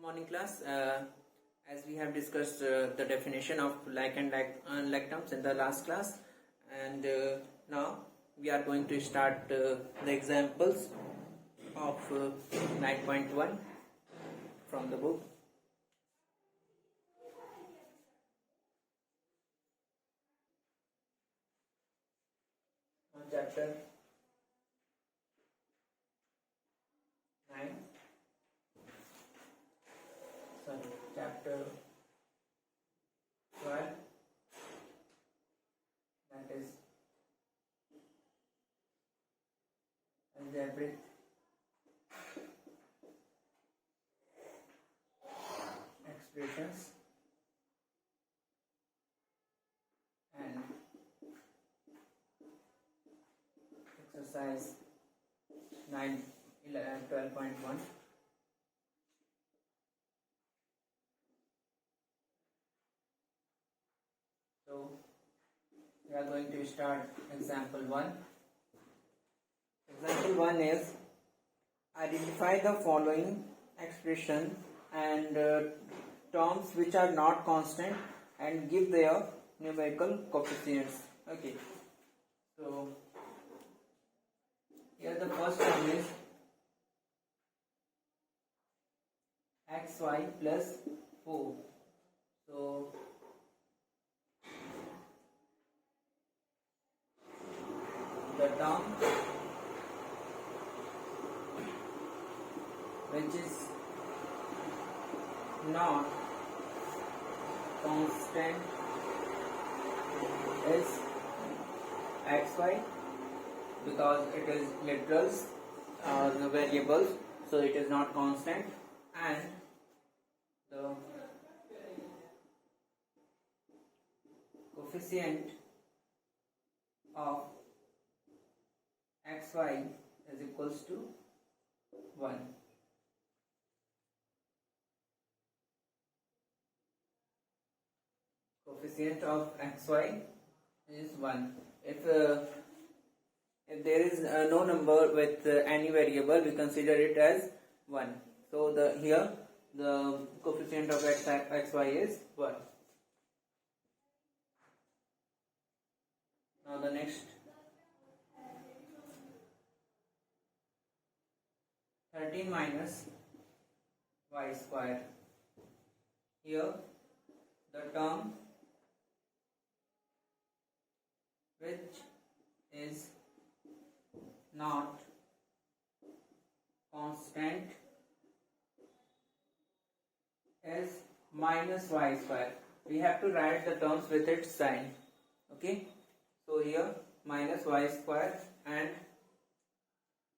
Morning class. As we have discussed the definition of like and like terms in the last class, and now we are going to start the examples of 9.1 from the book. Chapter 9. Chapter 12, that is algebraic expressions, and exercise 12.1. So we are going to start example 1. Example 1 is identify the following expression and terms which are not constant and give their numerical coefficients. Okay, so here the first term is xy plus 4. So the term which is not constant is xy, because it is literals or the variables, so it is not constant, and the coefficient of xy is equals to 1. Coefficient of xy is 1. If there is no number with any variable, we consider it as 1. So here the coefficient of xy is 1. Now the next 13 minus y square. Here the term which is not constant is minus y square. We have to write the terms with its sign. Okay, so here minus y square and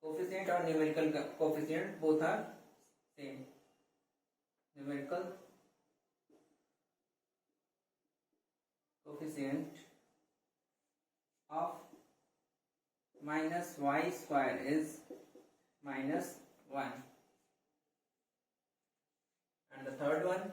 coefficient or numerical coefficient both are same. Numerical coefficient of minus y square is minus 1. And the third one,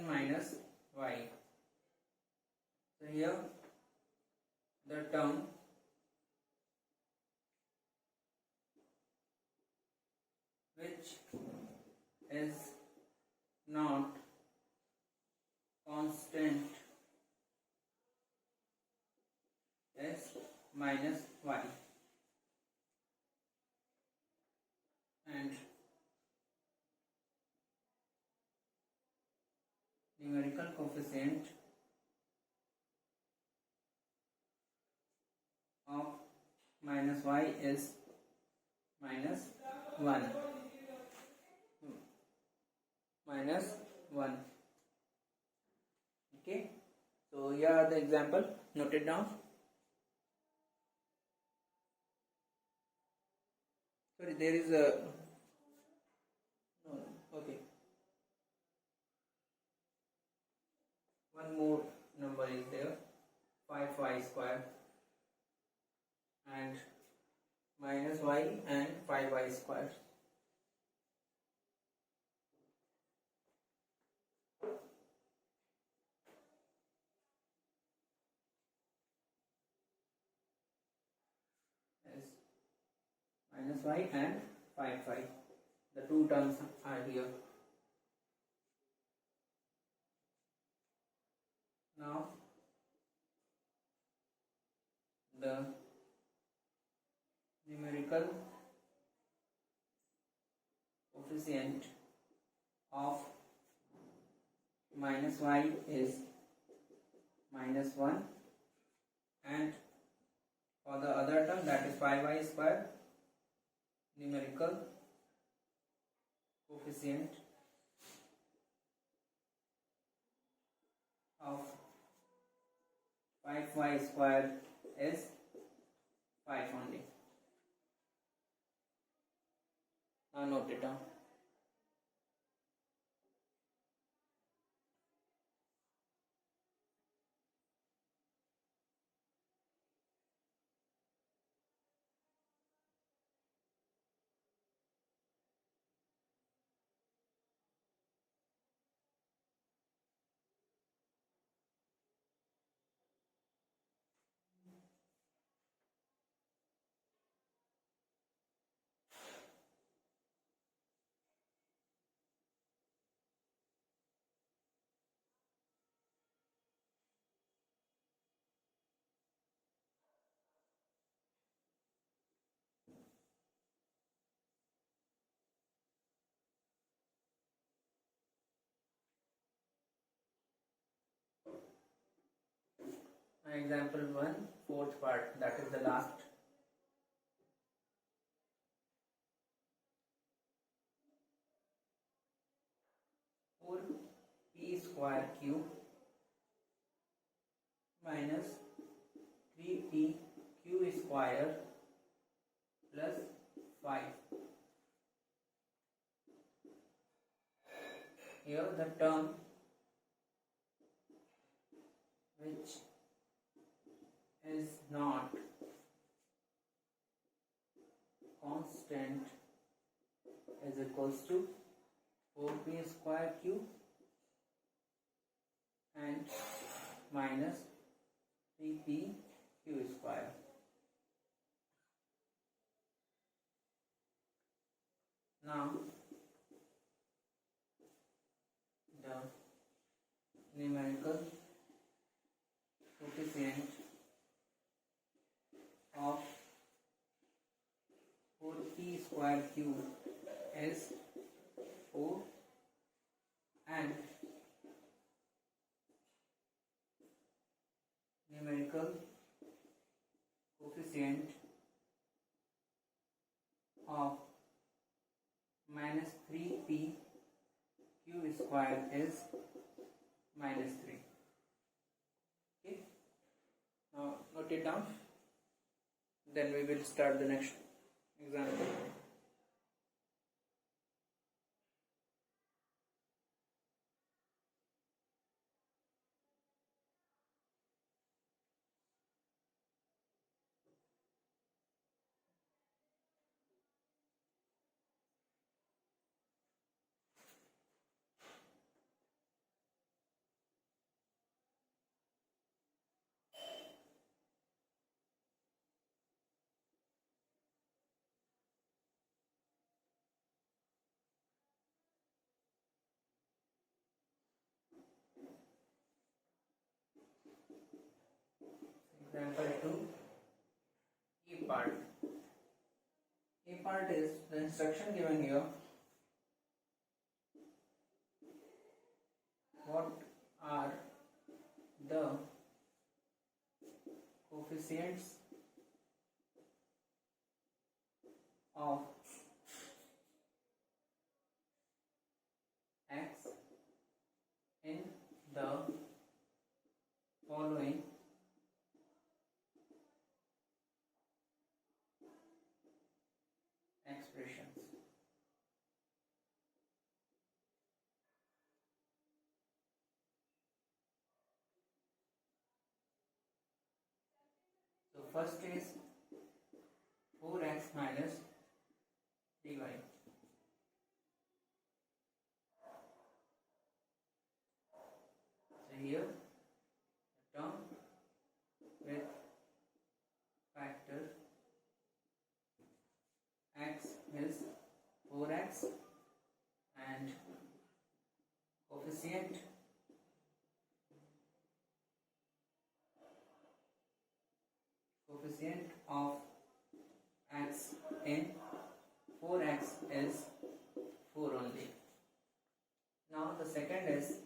minus y. So here the term which is not constant is minus y, and numerical coefficient of minus y is minus 1. Minus 1. Okay, so here are the example. Note it down. Sorry, there is a no. Okay, one more number is there, 5y square and minus y and 5y square. minus y and 5y. The two terms are here. Now the numerical coefficient of minus y is minus 1, and for the other term, that is 5y square, numerical coefficient of 5y square is 5 only. Now note it down. Example 1, fourth part, that is the last. Four p square q minus 3p q square plus 5. Here the term which is not constant is equals to 4p square q and minus 3p q square. Now the numerical coefficient of 4p square q is 4 and numerical coefficient of minus 3p q square is minus 3. Okay, now note it down, then we will start the next example. Example 2, E part. E part is the instruction given here. What are the coefficients of x in the following expressions? So first is 4x minus dy. So here the term with factor coefficient of x in 4x is 4 only. Now the second is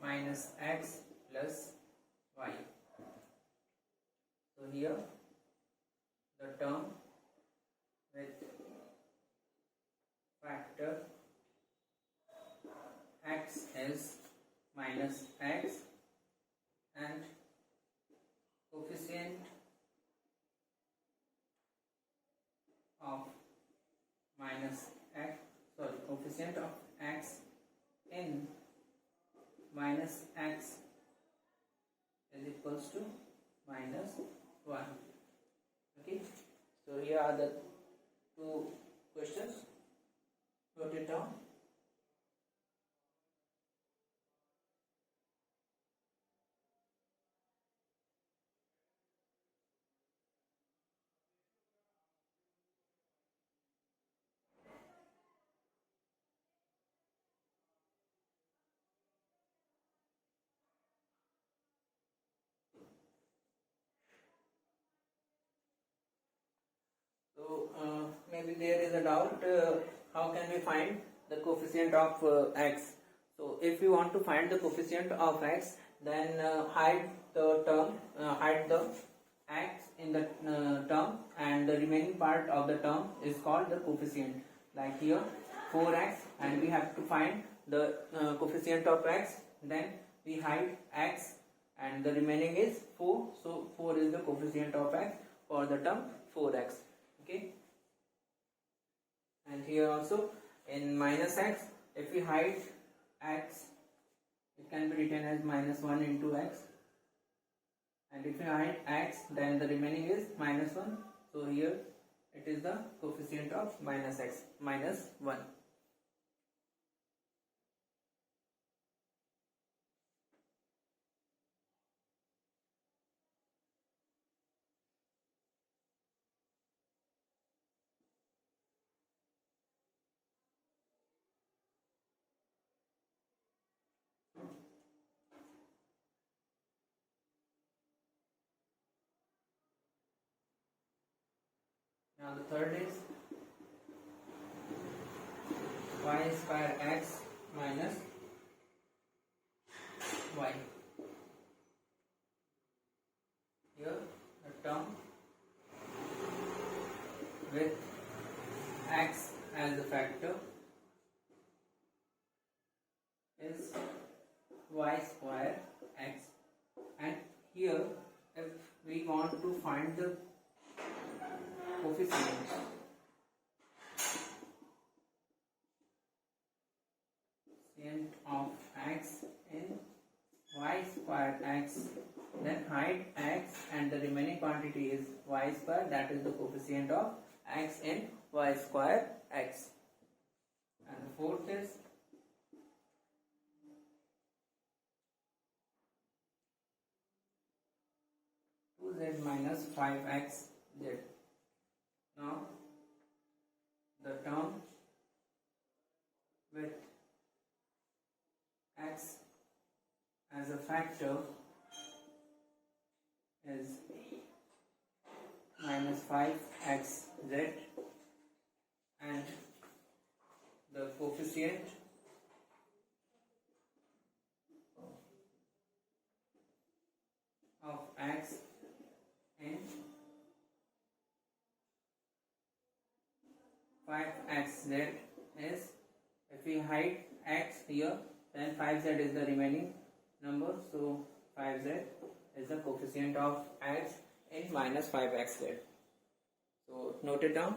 minus x plus y. So here the term with factor x is minus x and coefficient of x in minus x is equals to minus 1. Okay, so here are the two questions. Note it down. So maybe there is a doubt, how can we find the coefficient of x? So if you want to find the coefficient of x, then hide the x in the term, and the remaining part of the term is called the coefficient. Like here 4x, and we have to find the coefficient of x, then we hide x and the remaining is 4, so 4 is the coefficient of x for the term 4x. Okay, and here also in minus x, if we hide x, it can be written as minus 1 into x, and if we hide x, then the remaining is minus 1, so here it is the coefficient of minus x, minus 1. Now the third is y square x minus y. Here the term with x as a factor is y square x, and here if we want to find the coefficient of x in y square x, then hide x and the remaining quantity is y square, that is the coefficient of x in y square x. And the fourth is z minus 5x z. Now the term with x as a factor is minus 5xz, and the coefficient of x in 5xz is, if we hide x here, then 5z is the remaining number, so 5z is the coefficient of x in minus 5xz. So note it down.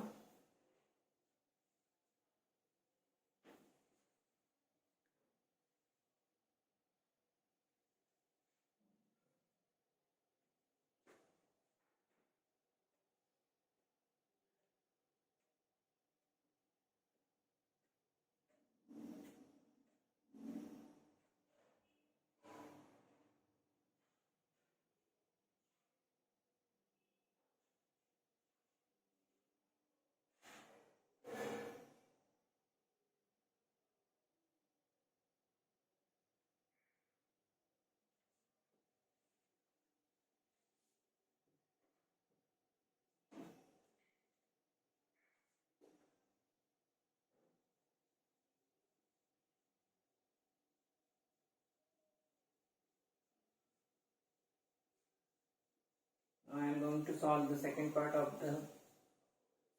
Now I am going to solve the second part of the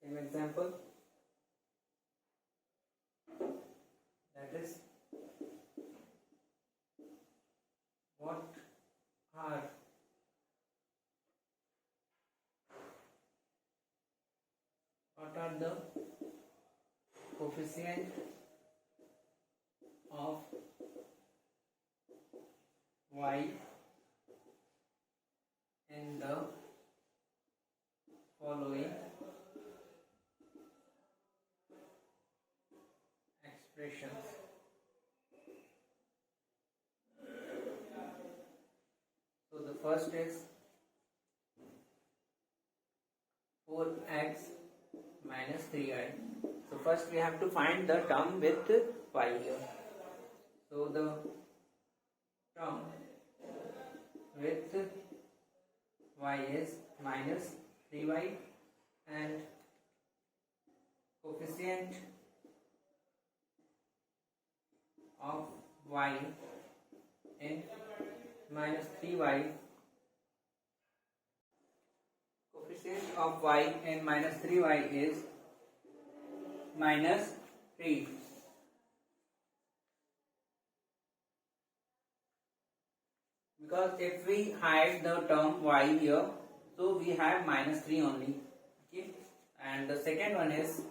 same example. That is, what are the coefficient of y in the following expressions? So the first is 4x minus 3y. So first we have to find the term with y here. So the term with y is minus 3y, and coefficient of y in minus 3y, coefficient of y in minus 3y is minus 3. Because if we hide the term y here, so we have minus 3 only. Okay, and the second one is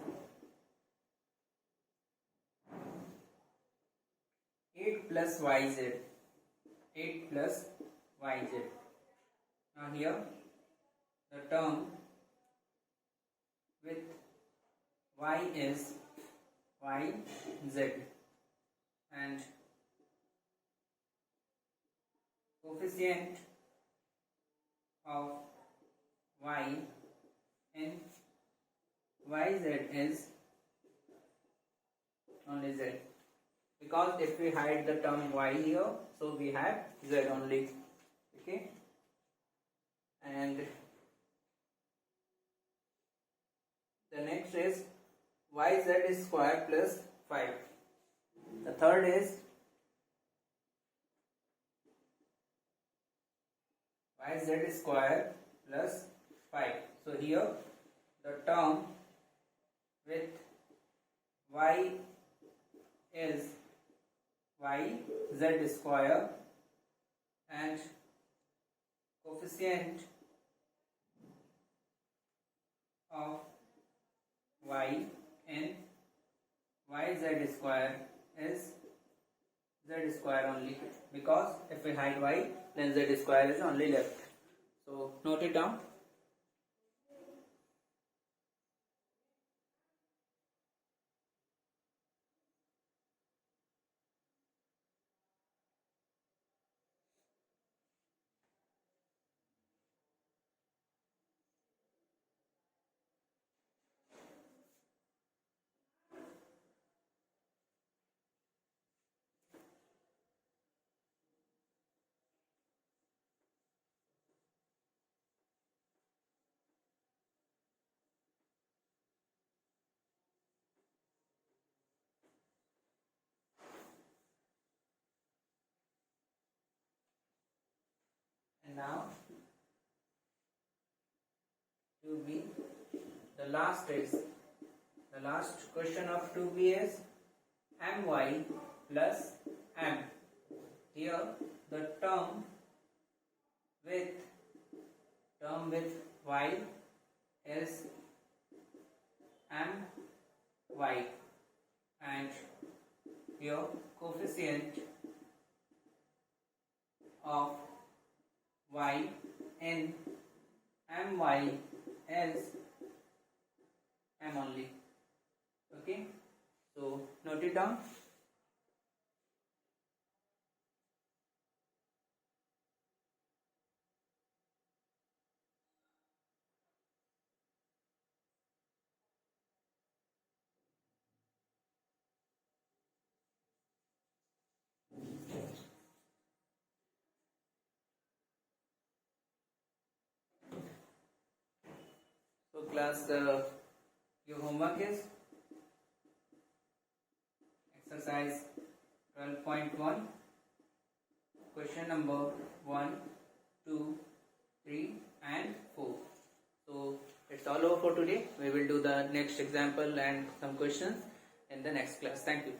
8 plus yz. 8 plus yz. Now here the term with y is yz, and coefficient of y in yz is only z, because if we hide the term y here, so we have z only. Okay, and the next is yz square plus 5. The third is yz square plus 5. So here the term with y is yz square, and coefficient of y in yz square is z square only, because if we hide y, then z square is only left. So note it down. And now 2b, the last question of 2b is my plus m. Here the term with y is my, and here coefficient of y in my is m only. Okay, so note it down. So class, your homework is exercise 12.1, question number 1, 2, 3 and 4. So it's all over for today. We will do the next example and some questions in the next class. Thank you.